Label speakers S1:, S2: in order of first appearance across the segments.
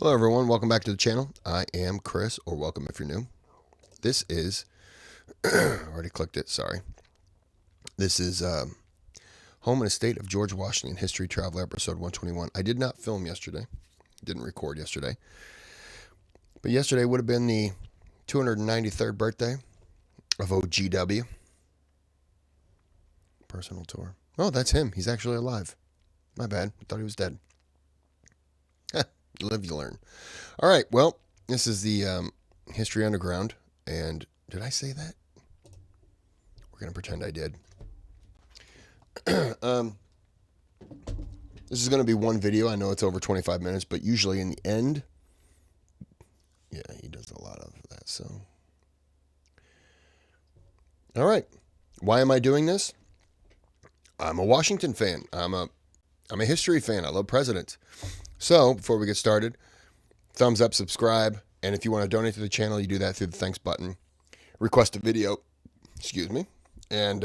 S1: Hello everyone, welcome back to the channel. I am Chris, or welcome if you're new. This is, already clicked it, sorry. This is Home and Estate of George Washington, History Traveler, episode 121. I did not film yesterday, didn't record yesterday. But yesterday would have been the 293rd birthday of OGW. Personal tour. Oh, that's him, he's actually alive. My bad, I thought he was dead. You live, you learn. All right, well, this is the History Underground, and did I say that? We're going to pretend I did. This is going to be one video. I know it's over 25 minutes, but usually in the end, yeah, he does a lot of that, so. All right, why am I doing this? I'm a Washington fan. I'm a history fan. I love presidents. So, before we get started, thumbs up, subscribe, and if you want to donate to the channel, you do that through the thanks button. Request a video, excuse me, and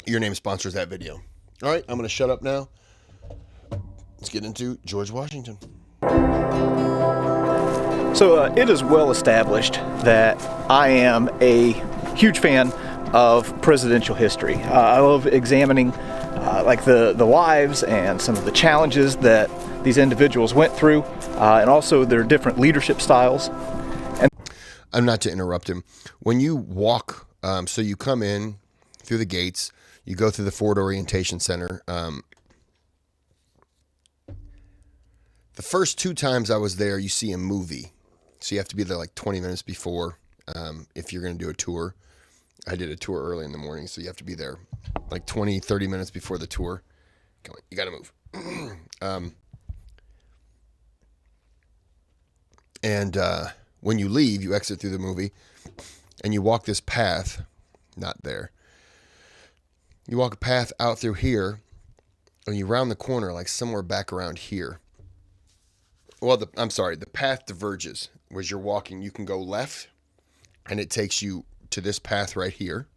S1: your name sponsors that video. All right, I'm going to shut up now. Let's get into George Washington.
S2: So it is well established that I am a huge fan of presidential history. I love examining like the lives and some of the challenges that these individuals went through, and also their different leadership styles. And
S1: I'm not to interrupt him. When you walk, so you come in through the gates, you go through the Ford Orientation Center. The first two times I was there, you see a movie. So you have to be there like 20 minutes before if you're going to do a tour. I did a tour early in the morning, so you have to be there like 20, 30 minutes before the tour. Come on, you got to move. And when you leave, you exit through the movie, and you walk this path, not there. You walk a path out through here, and you round the corner, like somewhere back around here. Well, I'm sorry, the path diverges. As you're walking, you can go left, and it takes you to this path right here,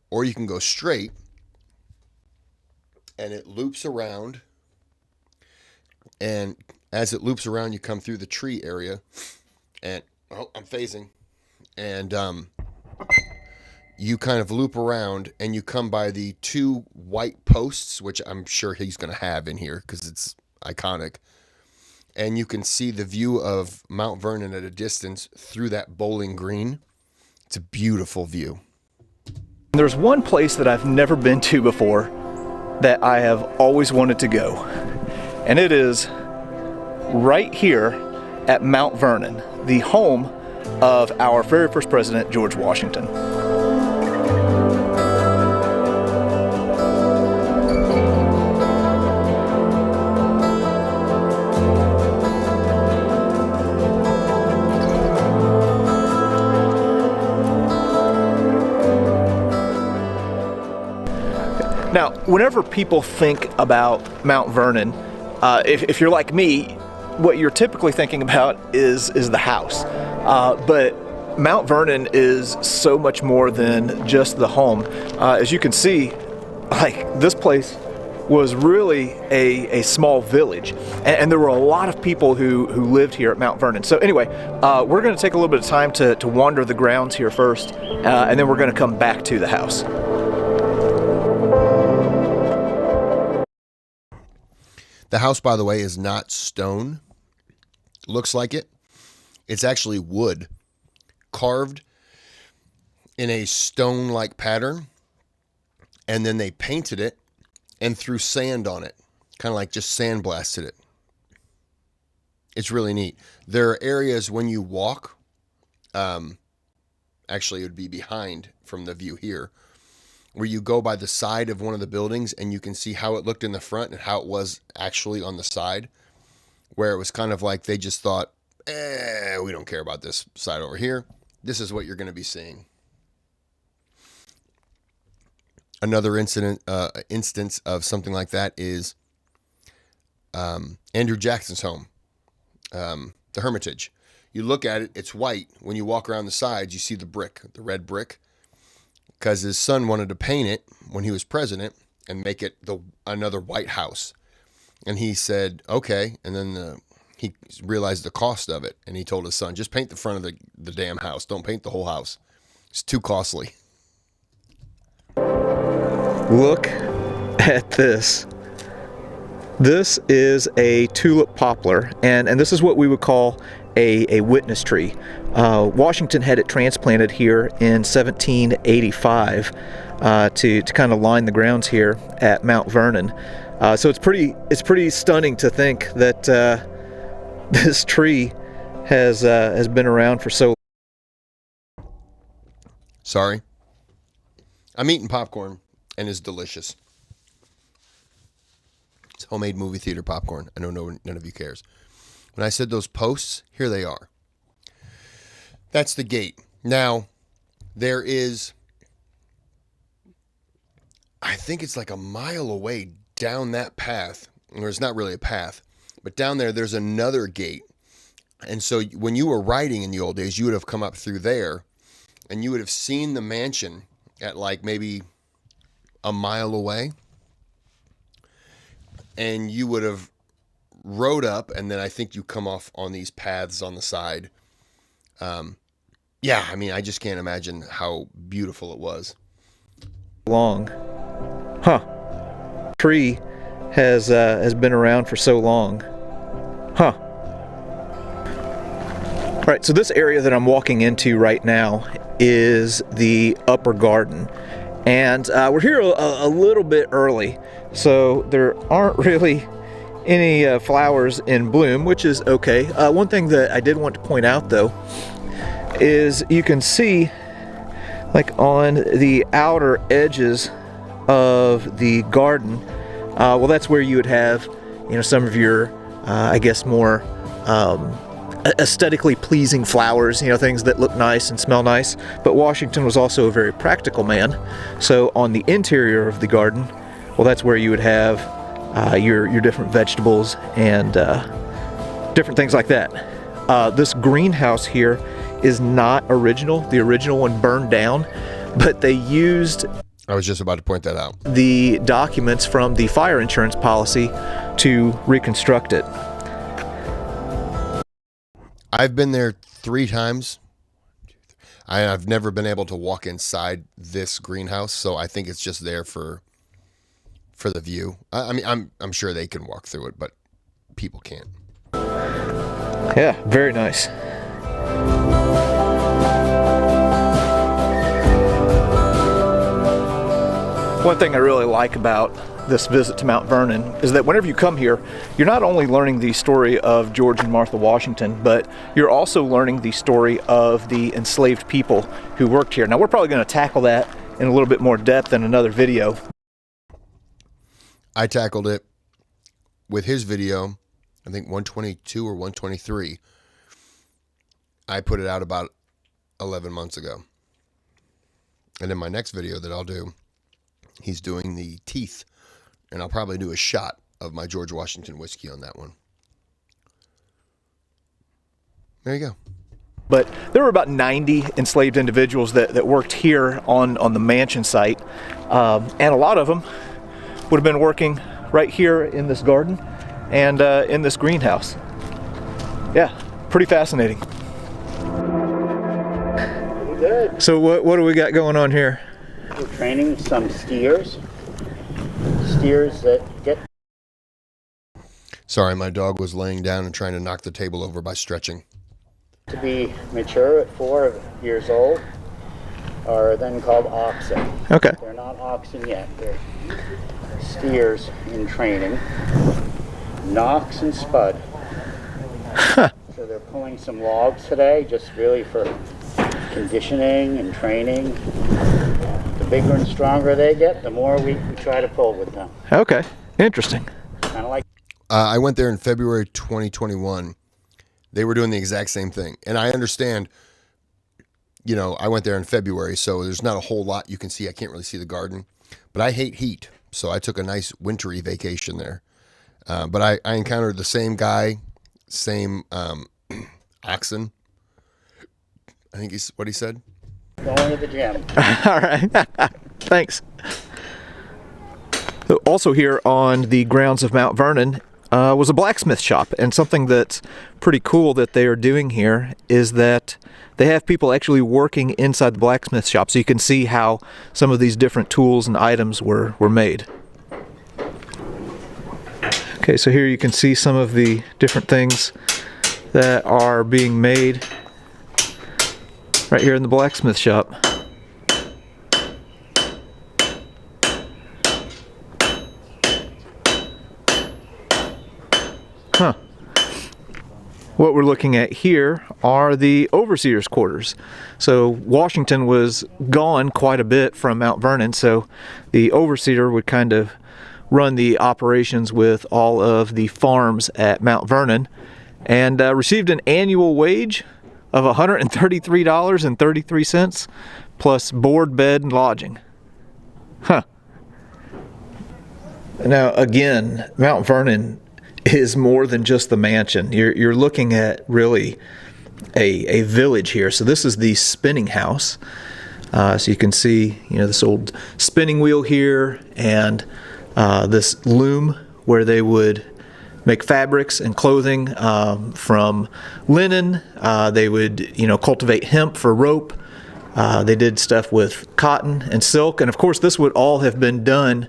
S1: or you can go straight, and it loops around, and as it loops around, you come through the tree area, and, oh, I'm phasing, and you kind of loop around, and you come by the two white posts, which I'm sure he's going to have in here, because it's iconic, and you can see the view of Mount Vernon at a distance through that bowling green. It's a beautiful view.
S2: there's one place that I've never been to before that I have always wanted to go, and it is right here at Mount Vernon, the home of our very first president, George Washington. Now, whenever people think about Mount Vernon, if you're like me, what you're typically thinking about is the house. But Mount Vernon is so much more than just the home. As you can see, like, this place was really a small village, and there were a lot of people who lived here at Mount Vernon. So anyway, we're going to take a little bit of time to wander the grounds here first, and then we're going to come back to the house.
S1: The house, by the way, is not stone. Looks like it. It's actually wood, carved in a stone-like pattern, and then they painted it and threw sand on it, kind of like just sandblasted it. It's really neat. There are areas when you walk, actually it would be behind from the view here, where you go by the side of one of the buildings and you can see how it looked in the front and how it was actually on the side, where it was kind of like they just thought, we don't care about this side over here. This is what you're going to be seeing. Another instance of something like that is Andrew Jackson's home, the Hermitage. You look at it, it's white. When you walk around the sides, you see the brick, the red brick, because his son wanted to paint it when he was president and make it another White House. And he said, okay. And then he realized the cost of it, and he told his son, just paint the front of the damn house. Don't paint the whole house. It's too costly.
S2: Look at this. This is a tulip poplar, and this is what we would call a witness tree. Washington had it transplanted here in 1785 to kind of line the grounds here at Mount Vernon. So it's pretty stunning to think that this tree has been around for so long.
S1: Sorry. I'm eating popcorn, and it's delicious. It's homemade movie theater popcorn. I know none of you cares. When I said those posts, here they are. That's the gate. Now, there is, I think it's like a mile away down that path, or it's not really a path, but down there's another gate. And so when you were riding in the old days, you would have come up through there, and you would have seen the mansion at like maybe a mile away. And you would have rode up, and then I think you come off on these paths on the side. Yeah, I mean, I just can't imagine how beautiful it was.
S2: Long. Huh. Tree has been around for so long. Huh. All right, so this area that I'm walking into right now is the upper garden. And we're here a little bit early, so there aren't really any flowers in bloom, which is okay. One thing that I did want to point out, though, is you can see, like on the outer edges of the garden, well, that's where you would have, some of your, I guess, more aesthetically pleasing flowers, things that look nice and smell nice. But Washington was also a very practical man. So on the interior of the garden, well, that's where you would have your different vegetables and different things like that. This greenhouse here is not original. The original one burned down, but they used,
S1: I was just about to point that out,
S2: the documents from the fire insurance policy to reconstruct it.
S1: I've been there 3 times. I've never been able to walk inside this greenhouse, so I think it's just there for the view. I mean, I'm sure they can walk through it, but people can't.
S2: Yeah, very nice. One thing I really like about this visit to Mount Vernon is that whenever you come here, you're not only learning the story of George and Martha Washington, but you're also learning the story of the enslaved people who worked here. Now, we're probably going to tackle that in a little bit more depth in another video.
S1: I tackled it with his video, I think 122 or 123. I put it out about 11 months ago. And in my next video that I'll do, he's doing the teeth. And I'll probably do a shot of my George Washington whiskey on that one. There you go.
S2: But there were about 90 enslaved individuals that worked here on the mansion site. And a lot of them would have been working right here in this garden and in this greenhouse. Yeah, pretty fascinating.
S3: Good.
S2: So what do we got going on here?
S3: We're training some steers. Steers that get...
S1: Sorry, my dog was laying down and trying to knock the table over by stretching.
S3: to be mature at 4 years old are then called oxen.
S2: Okay.
S3: They're not oxen yet. They're steers in training. Knox and Spud. So they're pulling some logs today, just really for conditioning and training. The bigger and stronger they get, the more we try to pull with them.
S2: Okay. Interesting.
S3: Kind of like...
S1: I went there in February 2021. They were doing the exact same thing. And I understand, you know, I went there in February, so there's not a whole lot you can see. I can't really see the garden. But I hate heat, so I took a nice wintry vacation there. But I encountered the same guy, same oxen. I think he's what he said.
S3: Going to the gym.
S2: All right. Thanks. So also here on the grounds of Mount Vernon was a blacksmith shop. And something that's pretty cool that they are doing here is that they have people actually working inside the blacksmith shop, so you can see how some of these different tools and items were made. Okay, so here you can see some of the different things that are being made right here in the blacksmith shop. Huh. What we're looking at here are the overseer's quarters. So Washington was gone quite a bit from Mount Vernon, so the overseer would kind of run the operations with all of the farms at Mount Vernon, and received an annual wage of $133.33 plus board, bed, and lodging. Huh. Now again, Mount Vernon is more than just the mansion. You're looking at really a village here. So this is the spinning house. So you can see, this old spinning wheel here, and this loom where they would make fabrics and clothing from linen. They would, cultivate hemp for rope. They did stuff with cotton and silk, and of course this would all have been done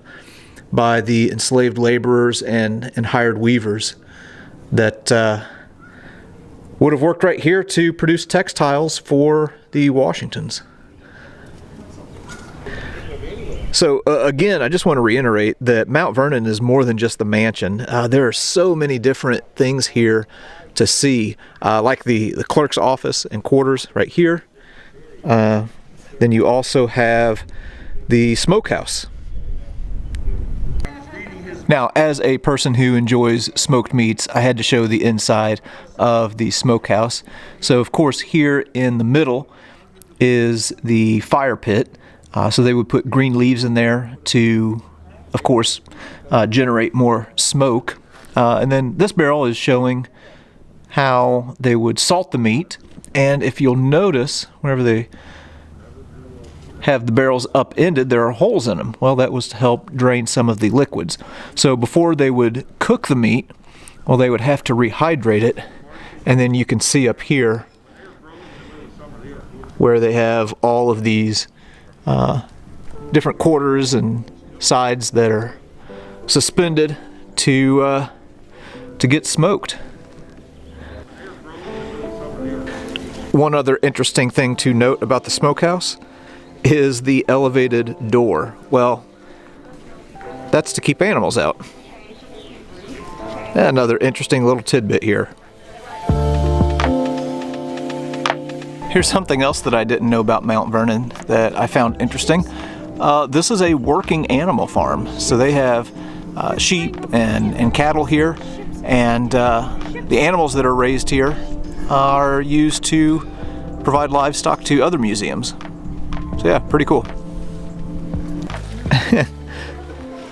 S2: by the enslaved laborers and hired weavers that would have worked right here to produce textiles for the Washingtons. So again, I just want to reiterate that Mount Vernon is more than just the mansion. There are so many different things here to see, like the clerk's office and quarters right here. Then you also have the smokehouse. Now, as a person who enjoys smoked meats, I had to show the inside of the smokehouse. So of course here in the middle is the fire pit. So they would put green leaves in there to, of course, generate more smoke. And then this barrel is showing how they would salt the meat. And if you'll notice, whenever they have the barrels upended, there are holes in them. Well, that was to help drain some of the liquids. So before they would cook the meat, well, they would have to rehydrate it. And then you can see up here where they have all of these different quarters and sides that are suspended to get smoked. One other interesting thing to note about the smokehouse is the elevated door. Well, that's to keep animals out. Another interesting little tidbit here. Here's something else that I didn't know about Mount Vernon that I found interesting. This is a working animal farm. So they have sheep and cattle here, and the animals that are raised here are used to provide livestock to other museums. So yeah, pretty cool.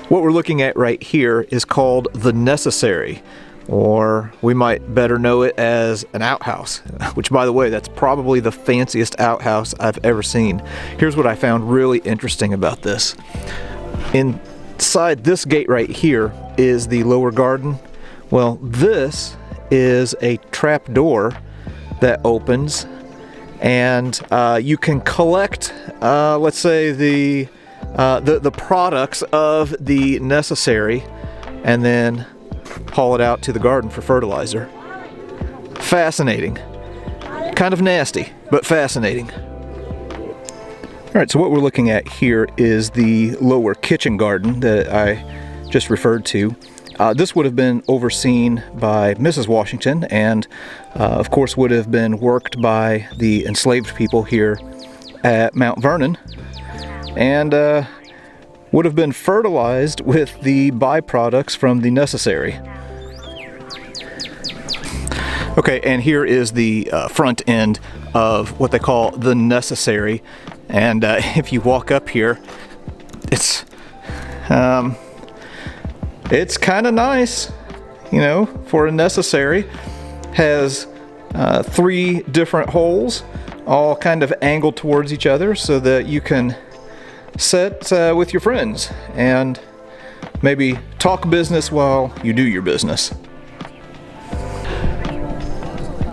S2: What we're looking at right here is called the Necessary, or we might better know it as an outhouse, which, by the way, that's probably the fanciest outhouse I've ever seen. Here's what I found really interesting about this. Inside this gate right here is the lower garden. Well, this is a trap door that opens, and you can collect, let's say, the products of the Necessary, and then haul it out to the garden for fertilizer. Fascinating. Kind of nasty, but fascinating. All right, so what we're looking at here is the lower kitchen garden that I just referred to. This would have been overseen by Mrs. Washington, and of course would have been worked by the enslaved people here at Mount Vernon, and would have been fertilized with the byproducts from the Necessary. Okay, and here is the front end of what they call the Necessary, and if you walk up here, it's kind of nice, for a Necessary. Has 3 different holes, all kind of angled towards each other, so that you can sit with your friends and maybe talk business while you do your business.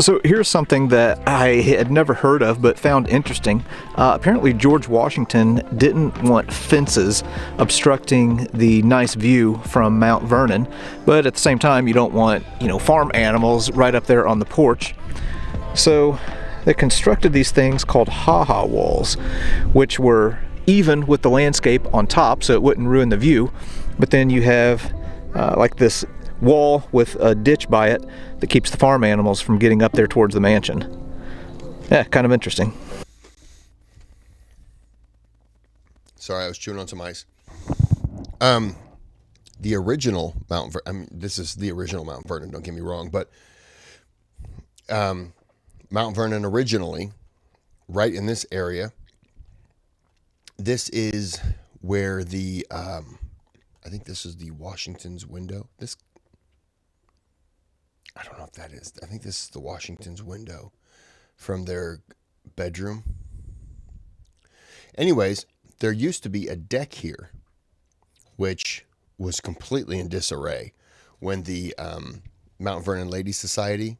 S2: So here's something that I had never heard of but found interesting. Apparently George Washington didn't want fences obstructing the nice view from Mount Vernon, but at the same time you don't want, farm animals right up there on the porch. So they constructed these things called ha-ha walls, which were even with the landscape on top so it wouldn't ruin the view, but then you have like this wall with a ditch by it that keeps the farm animals from getting up there towards the mansion. Yeah, kind of interesting.
S1: Sorry, I was chewing on some ice. The original Mount Vernon, this is the original Mount Vernon, don't get me wrong, but Mount Vernon originally, right in this area, this is where the, I think this is the Washington's window. I don't know if that is. I think this is the Washington's window from their bedroom. Anyways, there used to be a deck here, which was completely in disarray when the Mount Vernon Ladies Society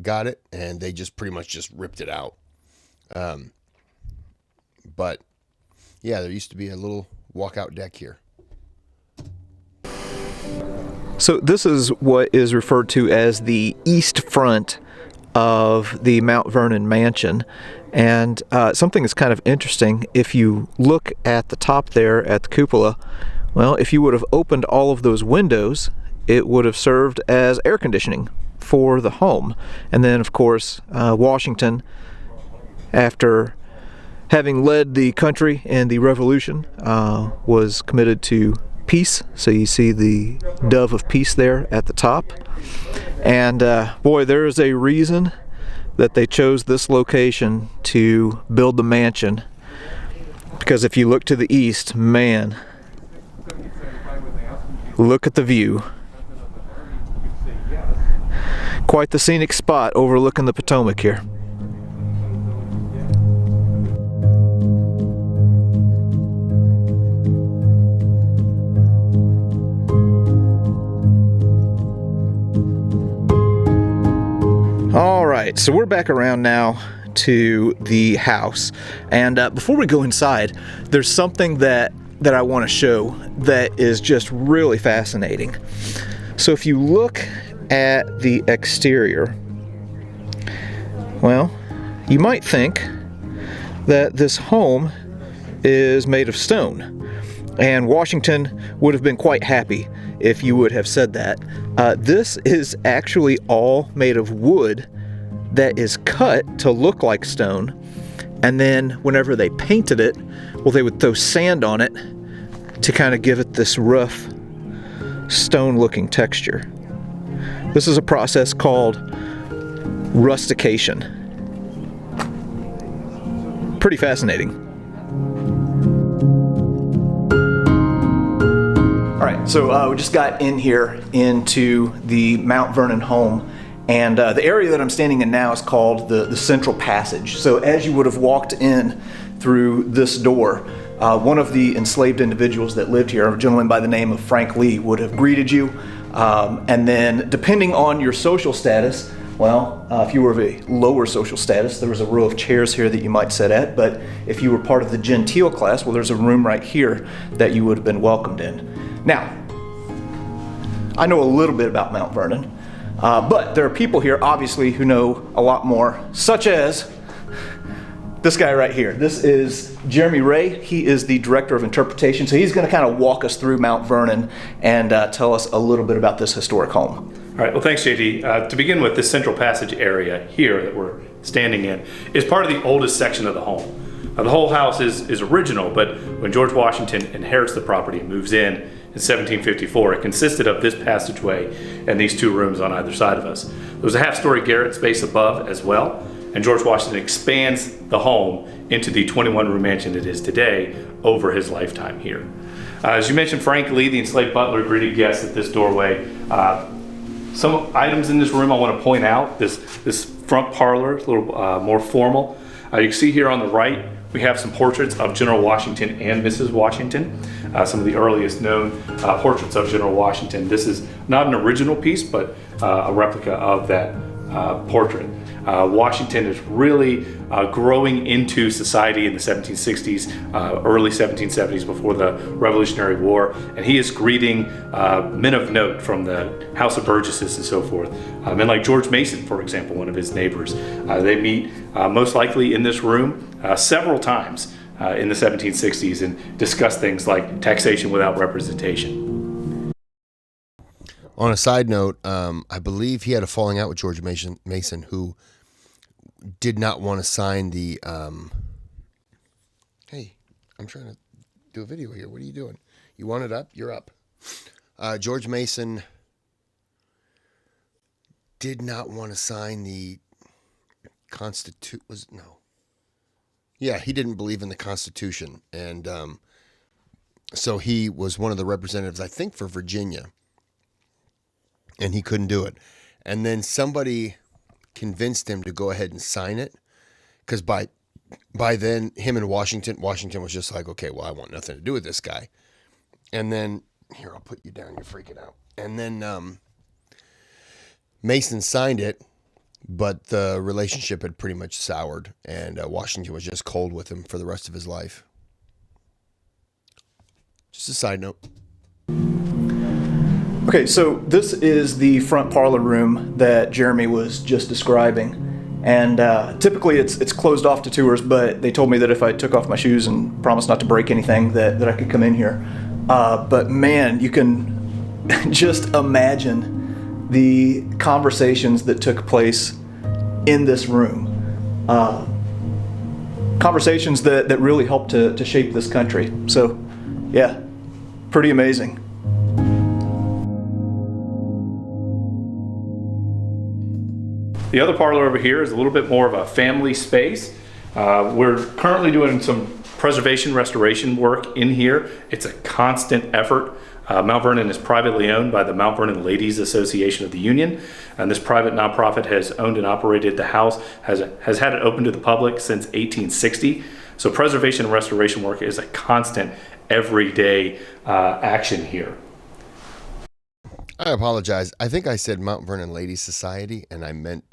S1: got it, and they just pretty much just ripped it out. But yeah, there used to be a little walkout deck here.
S2: So this is what is referred to as the east front of the Mount Vernon mansion, and something that's kind of interesting, if you look at the top there at the cupola, well, if you would have opened all of those windows, it would have served as air conditioning for the home. And then of course Washington, after having led the country in the Revolution, was committed to peace. So you see the dove of peace there at the top. And boy, there is a reason that they chose this location to build the mansion, because if you look to the east, man, look at the view. Quite the scenic spot overlooking the Potomac here. All right, so we're back around now to the house, and before we go inside, there's something that I want to show that is just really fascinating. So if you look at the exterior, well, you might think that this home is made of stone, and Washington would have been quite happy if you would have said that. This is actually all made of wood that is cut to look like stone, and then whenever they painted it, well, they would throw sand on it to kind of give it this rough stone looking texture. This is a process called rustication. Pretty fascinating. All right, so we just got in here into the Mount Vernon home, and the area that I'm standing in now is called the Central Passage. So as you would have walked in through this door, one of the enslaved individuals that lived here, a gentleman by the name of Frank Lee, would have greeted you, and then depending on your social status, well, if you were of a lower social status, there was a row of chairs here that you might sit at, but if you were part of the genteel class, well, there's a room right here that you would have been welcomed in. Now, I know a little bit about Mount Vernon, but there are people here, obviously, who know a lot more, such as this guy right here. This is Jeremy Ray. He is the Director of Interpretation, so he's going to kind of walk us through Mount Vernon and tell us a little bit about this historic home.
S4: All right, well, thanks, JD. To begin with, this Central Passage area here that we're standing in is part of the oldest section of the home. Now, the whole house is original, but when George Washington inherits the property and moves in 1754, it consisted of this passageway and these two rooms on either side of us. There was a half-story garret space above as well, and George Washington expands the home into the 21-room mansion it is today over his lifetime here. As you mentioned, Frank Lee, the enslaved butler, greeted guests at this doorway. Some items in this room I want to point out. This front parlor is a little more formal. You can see here on the right, we have some portraits of General Washington and Mrs. Washington, some of the earliest known portraits of General Washington. This is not an original piece, but a replica of that portrait. Washington is really growing into society in the 1760s, early 1770s, before the Revolutionary War, and he is greeting men of note from the House of Burgesses and so forth. Men like George Mason, for example, one of his neighbors. They meet most likely in this room several times in the 1760s and discuss things like taxation without representation.
S1: On a side note, I believe he had a falling out with George Mason, who did not want to sign the. Hey, I'm trying to do a video here. What are you doing? You want it up? You're up. George Mason did not want to sign the Constitution. Yeah, he didn't believe in the Constitution, and so he was one of the representatives, I think, for Virginia. And he couldn't do it. And then somebody convinced him to go ahead and sign it. Because by then, him and Washington was just like, okay, well, I want nothing to do with this guy. And then, here, I'll put you down. You're freaking out. And then Mason signed it, but the relationship had pretty much soured. And Washington was just cold with him for the rest of his life. Just a side note.
S2: Okay, so this is the front parlor room that Jeremy was just describing, and typically it's closed off to tours, but they told me that if I took off my shoes and promised not to break anything that I could come in here. But man, you can just imagine the conversations that took place in this room. Conversations that really helped to shape this country. So yeah, pretty amazing.
S4: The other parlor over here is a little bit more of a family space. We're currently doing some preservation restoration work in here. It's a constant effort. Mount Vernon is privately owned by the Mount Vernon Ladies Association of the Union, and this private nonprofit has owned and operated the house, has had it open to the public since 1860. So preservation and restoration work is a constant, everyday action here.
S1: I apologize. I think I said Mount Vernon Ladies Society, and I meant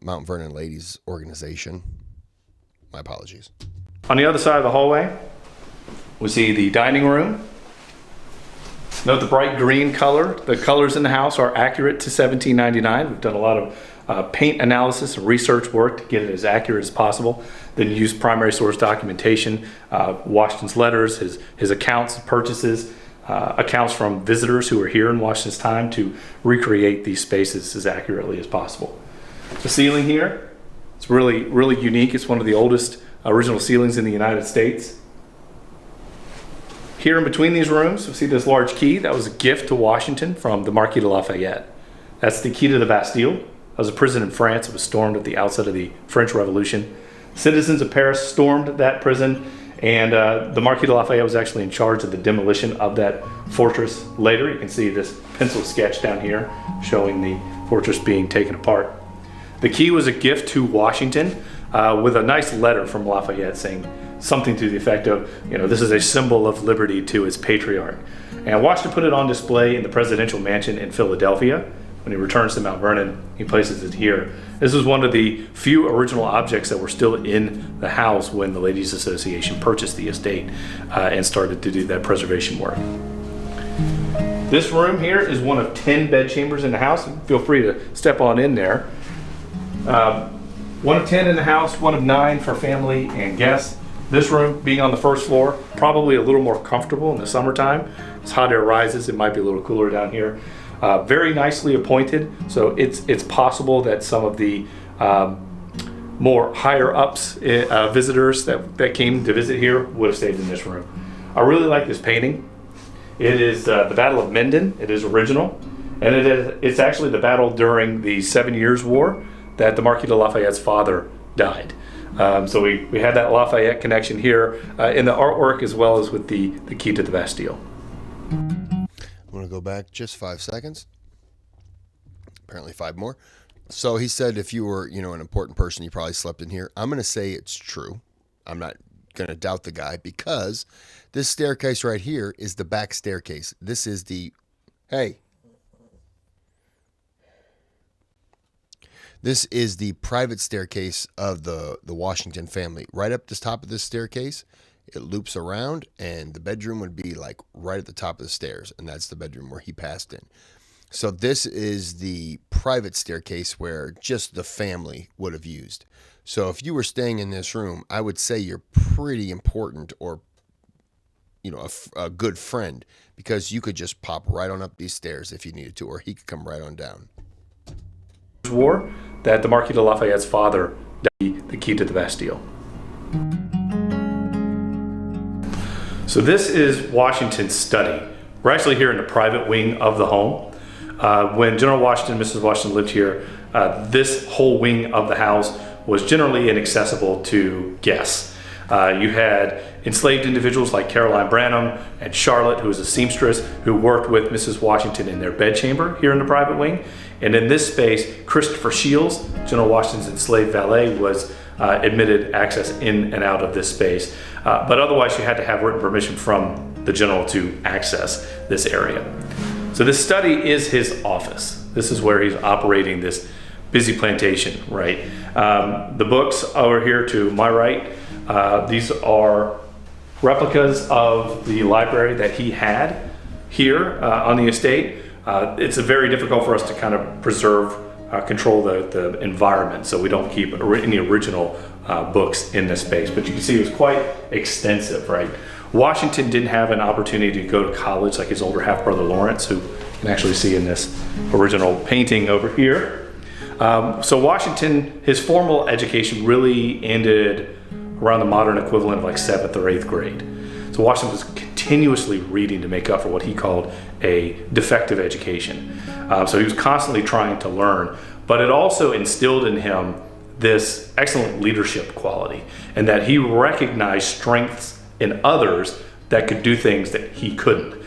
S1: Mount Vernon Ladies Organization. My apologies.
S4: On the other side of the hallway, we see the dining room. Note the bright green color. The colors in the house are accurate to 1799. We've done a lot of paint analysis and research work to get it as accurate as possible. Then use primary source documentation, Washington's letters, his accounts of purchases, accounts from visitors who were here in Washington's time to recreate these spaces as accurately as possible. The ceiling here, it's really, really unique. It's one of the oldest original ceilings in the United States. Here in between these rooms, you'll see this large key. That was a gift to Washington from the Marquis de Lafayette. That's the key to the Bastille. That was a prison in France. It was stormed at the outset of the French Revolution. Citizens of Paris stormed that prison, and the Marquis de Lafayette was actually in charge of the demolition of that fortress later. You can see this pencil sketch down here showing the fortress being taken apart. The key was a gift to Washington with a nice letter from Lafayette saying something to the effect of, this is a symbol of liberty to his patriarch. And Washington put it on display in the presidential mansion in Philadelphia. When he returns to Mount Vernon, he places it here. This is one of the few original objects that were still in the house when the Ladies Association purchased the estate and started to do that preservation work. This room here is one of 10 bed chambers in the house. Feel free to step on in there. One of 10 in the house, one of 9 for family and guests. This room being on the first floor, probably a little more comfortable in the summertime. As hot air rises, it might be a little cooler down here. Very nicely appointed, so it's possible that some of the more higher ups visitors that came to visit here would have stayed in this room. I really like this painting. It is the Battle of Menden. It is original, and it's actually the battle during the 7 Years' War that the Marquis de Lafayette's father died. So we had that Lafayette connection here in the artwork as well as with the key to the Bastille.
S1: I'm going to go back just 5 seconds. Apparently 5 more. So he said if you were, an important person, you probably slept in here. I'm going to say it's true. I'm not going to doubt the guy, because this staircase right here is the back staircase. This is the, hey, this is the private staircase of the Washington family. Right up the top of this staircase, it loops around, and the bedroom would be like right at the top of the stairs, and that's the bedroom where he passed in. So this is the private staircase where just the family would have used. So if you were staying in this room, I would say you're pretty important, or a good friend, because you could just pop right on up these stairs if you needed to, or he could come right on down.
S4: War that the Marquis de Lafayette's father died the key to the Bastille. So this is Washington's study. We're actually here in the private wing of the home. When General Washington and Mrs. Washington lived here, this whole wing of the house was generally inaccessible to guests. You had enslaved individuals like Caroline Branham and Charlotte, who was a seamstress, who worked with Mrs. Washington in their bedchamber here in the private wing. And in this space, Christopher Shields, General Washington's enslaved valet, was admitted access in and out of this space. But otherwise, you had to have written permission from the general to access this area. So this study is his office. This is where he's operating this busy plantation, right? The books over here to my right, these are replicas of the library that he had here on the estate. It's very difficult for us to kind of preserve, control the environment, so we don't keep any original books in this space. But you can see it was quite extensive, right? Washington didn't have an opportunity to go to college like his older half-brother Lawrence, who you can actually see in this original painting over here. So Washington, his formal education really ended around the modern equivalent of like 7th or 8th grade. So Washington was continuously reading to make up for what he called a defective education. So he was constantly trying to learn, but it also instilled in him this excellent leadership quality, and that he recognized strengths in others that could do things that he couldn't.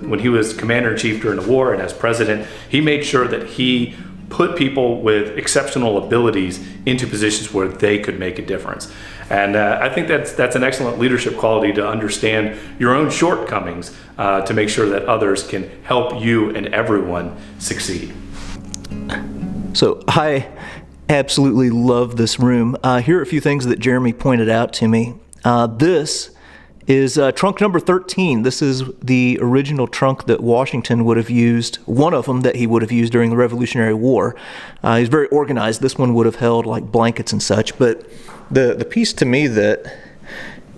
S4: When he was commander-in-chief during the war and as president, he made sure that he put people with exceptional abilities into positions where they could make a difference. And I think that's an excellent leadership quality, to understand your own shortcomings to make sure that others can help you and everyone succeed.
S2: So I absolutely love this room. Here are a few things that Jeremy pointed out to me. This is trunk number 13. This is the original trunk that Washington would have used, one of them that he would have used during the Revolutionary War. He's very organized. This one would have held like blankets and such. But the piece to me that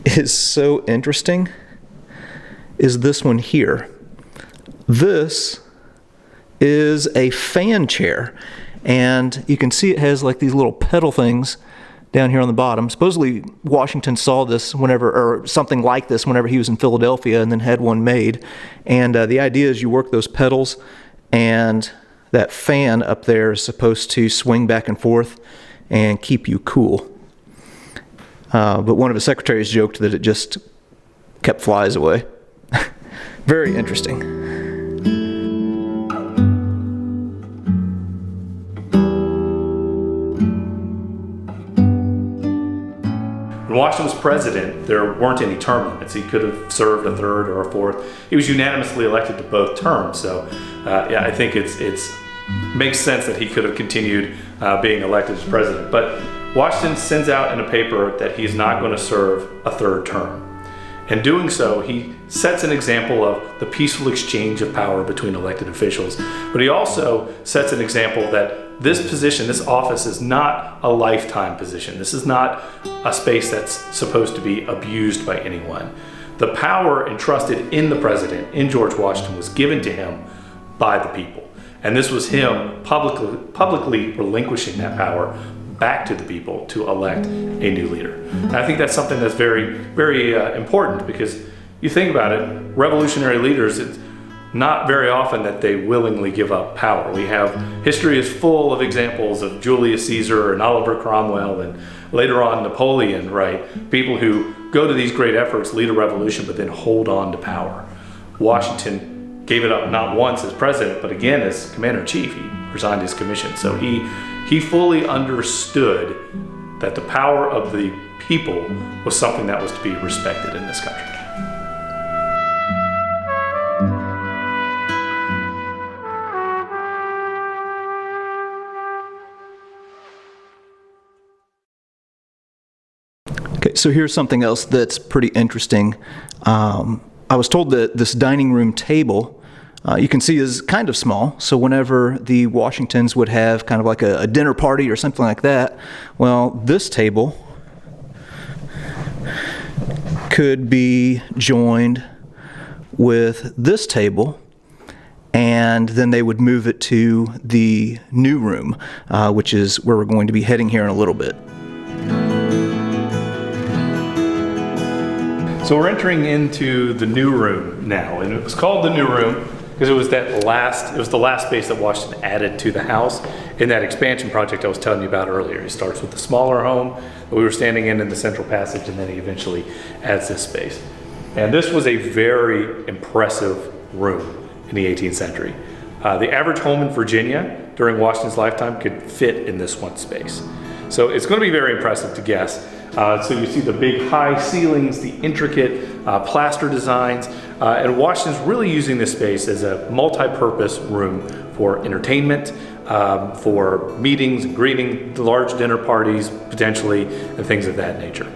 S2: is so interesting is this one here. This is a fan chair, and you can see it has like these little pedal things down here on the bottom. Supposedly Washington saw this or something like this whenever he was in Philadelphia, and then had one made. And the idea is you work those pedals, and that fan up there is supposed to swing back and forth and keep you cool. But one of his secretaries joked that it just kept flies away. Very interesting.
S4: When Washington was president, there weren't any term limits. He could have served a third or a fourth. He was unanimously elected to both terms. So I think it's makes sense that he could have continued being elected as president. But Washington sends out in a paper that he's not going to serve a third term. In doing so, he sets an example of the peaceful exchange of power between elected officials. But he also sets an example that this position, this office, is not a lifetime position. This is not a space that's supposed to be abused by anyone. The power entrusted in the president, in George Washington, was given to him by the people. And this was him publicly relinquishing that power back to the people to elect a new leader. And I think that's something that's very, very important, because you think about it, revolutionary leaders, it's not very often that they willingly give up power. We have, history is full of examples of Julius Caesar and Oliver Cromwell, and later on Napoleon, right? People who go to these great efforts, lead a revolution, but then hold on to power. Washington gave it up not once as president, but again as commander-in-chief. He resigned his commission. So he fully understood that the power of the people was something that was to be respected in this country.
S2: Okay, so here's something else that's pretty interesting. I was told that this dining room table, you can see, is kind of small. So whenever the Washingtons would have kind of like a dinner party or something like that, well, this table could be joined with this table, and then they would move it to the new room, which is where we're going to be heading here in a little bit.
S4: So we're entering into the new room now, and it was called the new room because it was the last space that Washington added to the house in that expansion project I was telling you about earlier. He starts with the smaller home that we were standing in the central passage, and then he eventually adds this space. And this was a very impressive room in the 18th century. The average home in Virginia during Washington's lifetime could fit in this one space. So it's going to be very impressive to guess. So you see the big high ceilings, the intricate plaster designs, and Washington's really using this space as a multi-purpose room for entertainment, for meetings and greeting, large dinner parties potentially, and things of that nature.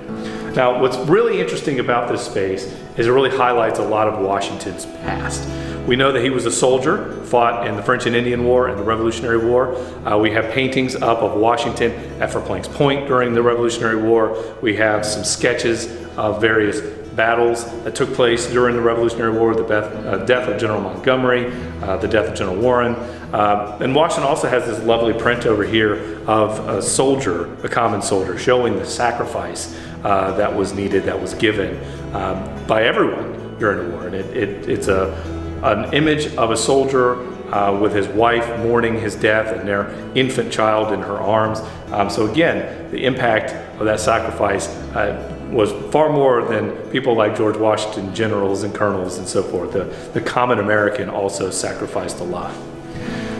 S4: Now, what's really interesting about this space is it really highlights a lot of Washington's past. We know that he was a soldier, fought in the French and Indian War and the Revolutionary War. We have paintings up of Washington at Fort Planks Point during the Revolutionary War. We have some sketches of various battles that took place during the Revolutionary War, the death of General Montgomery, the death of General Warren. And Washington also has this lovely print over here of a soldier, a common soldier, showing the sacrifice that was needed, that was given by everyone during the war. And it's an image of a soldier with his wife mourning his death and their infant child in her arms. So again, the impact of that sacrifice was far more than people like George Washington, generals and colonels and so forth. The common American also sacrificed a lot.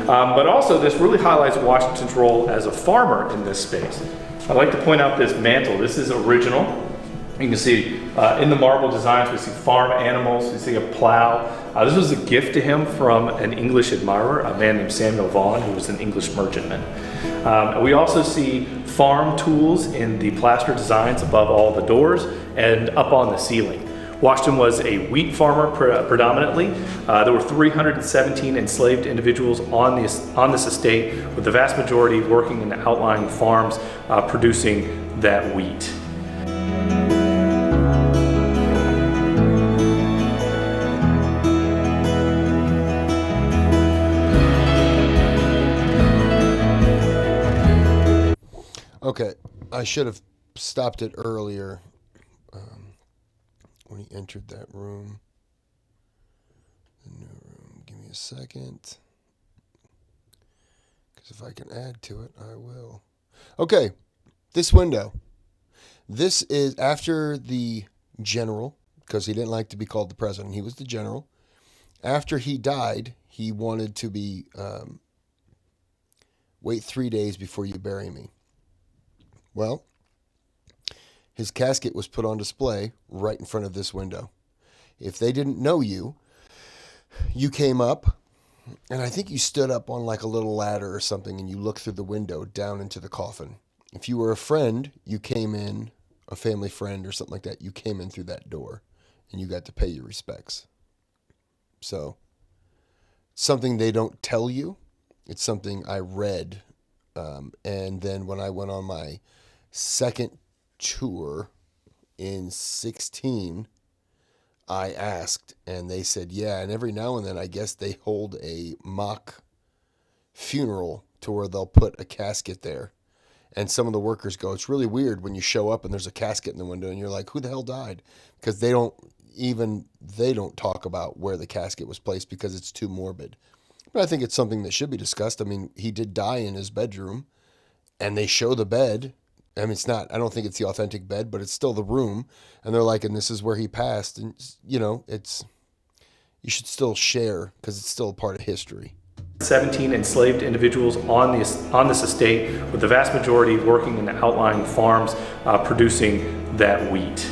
S4: But also this really highlights Washington's role as a farmer in this space. I'd like to point out this mantle. This is original. You can see in the marble designs, we see farm animals, we see a plow. This was a gift to him from an English admirer, a man named Samuel Vaughan, who was an English merchantman. We also see farm tools in the plaster designs above all the doors and up on the ceiling. Washington was a wheat farmer predominantly. There were 317 enslaved individuals on this estate, with the vast majority working in the outlying farms producing that wheat.
S1: Okay, I should have stopped it earlier when he entered that room. The new room. Give me a second. Because if I can add to it, I will. Okay, this window. This is after the general, because he didn't like to be called the president. He was the general. After he died, he wanted to be, wait 3 days before you bury me. Well, his casket was put on display right in front of this window. If they didn't know you, you came up, and I think you stood up on like a little ladder or something, and you looked through the window down into the coffin. If you were a friend, you came in, a family friend or something like that, you came in through that door, and you got to pay your respects. So, something they don't tell you. It's something I read, and then when I went on my second tour in 16, I asked, and they said, yeah, and every now and then I guess they hold a mock funeral to where they'll put a casket there. And some of the workers go, it's really weird when you show up and there's a casket in the window and you're like, who the hell died? Because they don't talk about where the casket was placed because it's too morbid. But I think it's something that should be discussed. I mean, he did die in his bedroom, and they show the bed. I mean, I don't think it's the authentic bed, but it's still the room. And they're like, and this is where he passed. And, you should still share because it's still a part of history.
S4: 17 enslaved individuals on this estate, with the vast majority working in the outlying farms producing that wheat.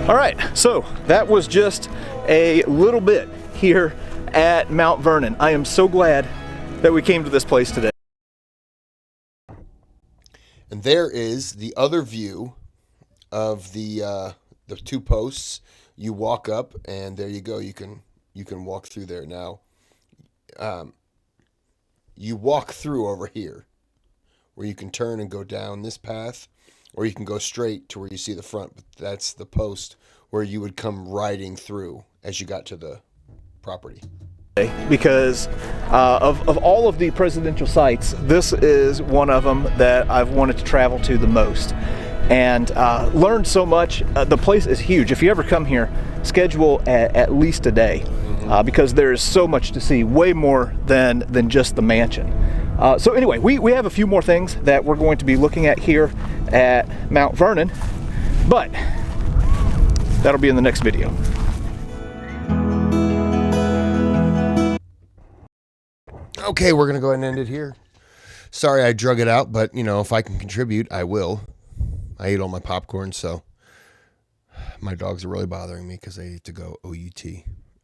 S2: All right, so that was just a little bit here at Mount Vernon. I am so glad that we came to this place today.
S1: And there is the other view of the two posts. You walk up, and there you go. You can walk through there now. You walk through over here, where you can turn and go down this path, or you can go straight to where you see the front. But that's the post where you would come riding through as you got to the property.
S2: Because of all of the presidential sites, this is one of them that I've wanted to travel to the most, and learned so much. The place is huge. If you ever come here, schedule at least a day, because there is so much to see, way more than just the mansion. So anyway, we have a few more things that we're going to be looking at here at Mount Vernon, but that'll be in the next video.
S1: Okay, we're going to go ahead and end it here. Sorry I drug it out, but, you know, if I can contribute, I will. I ate all my popcorn, so my dogs are really bothering me because they need to go OUT,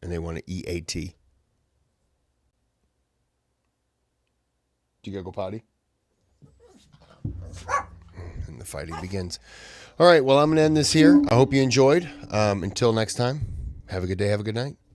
S1: and they want to EAT. Do you got to go potty? And the fighting begins. All right, well, I'm going to end this here. I hope you enjoyed. Until next time, have a good day, have a good night.